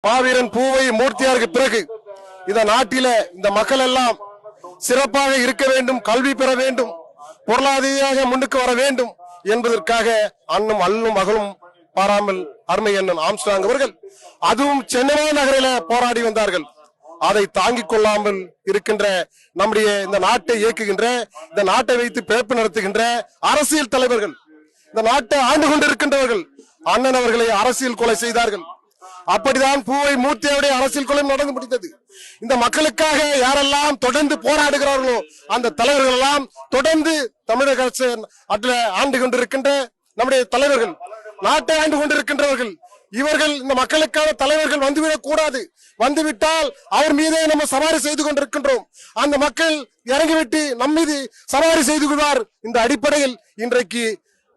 மாவீரன் பூவை மூர்த்தியாருக்கு பிறகு இந்த நாட்டில இந்த மக்கள் எல்லாம் சிறப்பாக இருக்க வேண்டும், கல்வி பெற வேண்டும், பொருளாதார முன்னுக்கு வர வேண்டும் என்பதற்காக அண்ணும் அல்லும் மகளும் பாராமல் அருமை அண்ணன் ஆம்ஸ்ட்ராங் அவர்கள் அதுவும் சென்னை நகரில போராடி வந்தார்கள். அதை தாங்கிக் கொள்ளாமல் இருக்கின்ற நம்முடைய இந்த நாட்டை இயக்குகின்ற, இந்த நாட்டை வைத்து பிறப்பு நடத்துகின்ற அரசியல் தலைவர்கள், இந்த நாட்டை ஆண்டு கொண்டிருக்கின்றவர்கள் அண்ணன் அவர்களை அரசியல் கொலை செய்தார்கள். அப்படிதான் பூவை மூர்த்தியாவுடைய அரசியல் கொலை நடந்து முடிந்தது. இந்த மக்களுக்காக யாரெல்லாம் தொடர்ந்து போராடுகிறார்களோ அந்த தலைவர்கள் எல்லாம் தொடர்ந்து தமிழக அரசு ஆண்டு கொண்டிருக்கின்ற நம்முடைய தலைவர்கள், நாட்டை ஆண்டு கொண்டிருக்கின்றவர்கள், இவர்கள் இந்த மக்களுக்கான தலைவர்கள் வந்துவிடக் கூடாது. வந்துவிட்டால் அவர் மீதே நம்ம சவாரி செய்து கொண்டிருக்கின்றோம். அந்த மக்கள் இறங்கிவிட்டு நம் மீது சவாரி செய்து கொள்வார். இந்த அடிப்படையில் இன்றைக்கு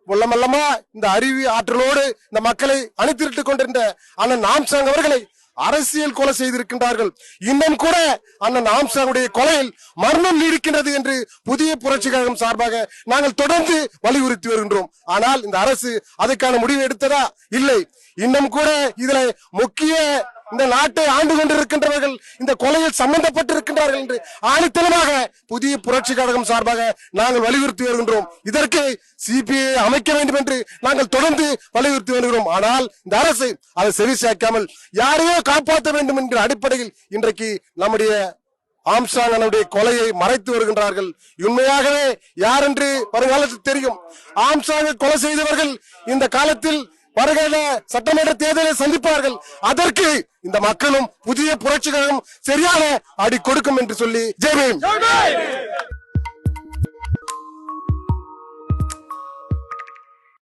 மெல்லமா இந்த அறிவு ஆற்றலோடு இந்த மக்களை அணிதிரட்டிக் கொண்டிருந்த அண்ணன் ஆம்ஸ்ட்ராங் அவர்களை அரசியல் கொலை செய்திருக்கின்றார்கள். இன்னும் கூட அண்ணன் ஆம்ஸ்ட்ராங்குடைய கொலையில் மரணம் நீடிக்கின்றது என்று புதிய புரட்சி கழகம் சார்பாக நாங்கள் தொடர்ந்து வலியுறுத்தி வருகின்றோம். ஆனால் இந்த அரசு அதுக்கான முடிவு எடுத்ததா? இல்லை. இன்னும் கூட இதுல முக்கிய இந்த நாட்டை ஆண்டு கொண்டிருக்கின்றவர்கள் இந்த கொலையில் சம்பந்தப்பட்டிருக்கின்றார்கள் என்று ஆணித்தனமாக புதிய புரட்சி கழகம் சார்பாக நாங்கள் வலியுறுத்தி வருகின்றோம். இதற்கு சிபிஐ அமைக்க வேண்டும் என்று நாங்கள் தொடர்ந்து வலியுறுத்தி வருகிறோம். ஆனால் இந்த அரசு அதை செவி சாய்க்காமல் யாரையோ காப்பாற்ற வேண்டும் என்ற அடிப்படையில் இன்றைக்கு நம்முடைய ஆம்ஸ்ட்ராங் அண்ணனுடைய கொலையை மறைத்து வருகின்றார்கள். உண்மையாகவே யார் என்று வருங்காலத்தில் தெரியும். ஆம்ஸ்ட்ராங்கை கொலை செய்தவர்கள் இந்த காலத்தில் வருகிற சட்டமன்ற தேர்தலை சந்திப்பார்கள். அதற்கு இந்த மக்களும் புதிய புரட்சி கழகம் சரியான அடி கொடுக்கும் என்று சொல்லி ஜெய் பீம்.